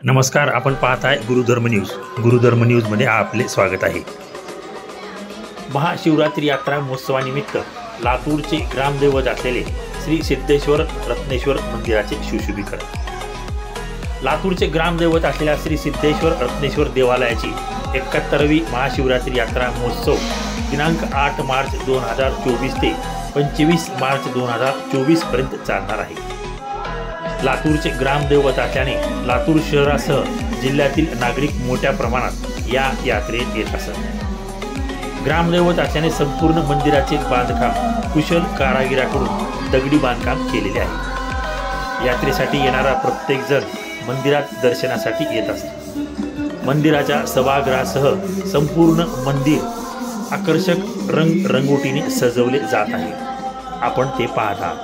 नमस्कार, आपण पाहत आहे गुरुधर्म न्यूज. गुरुधर्म न्यूजमध्ये आपले स्वागत आहे. महाशिवरात्री यात्रा महोत्सवानिमित्त लातूरचे ग्रामदैवत असलेले श्री सिद्धेश्वर रत्नेश्वर मंदिराचे सुशोभीकरण. लातूरचे ग्रामदैवत असलेल्या श्री सिद्धेश्वर रत्नेश्वर देवालयाची 71वी महाशिवरात्री यात्रा महोत्सव दिनांक 8 मार्च 2024 ते 25 मार्च 2024 पर्यंत चालणार आहे. लातूरचे ग्रामदैवत असल्याने लातूर शहरासह जिल्ह्यातील नागरिक मोठ्या प्रमाणात या यात्रेत येत असतात. ग्रामदैवत असल्याने संपूर्ण मंदिराचे बांधकाम कुशल कारागिराकडून दगडी बांधकाम केलेले आहे. यात्रेसाठी येणारा प्रत्येक जण मंदिरात दर्शनासाठी येत असतो. मंदिराच्या सभागृहासह संपूर्ण मंदिर आकर्षक रंगरंगोटीने सजवले जात आहे. आपण ते पाहता.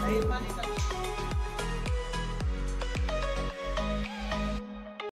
Hey,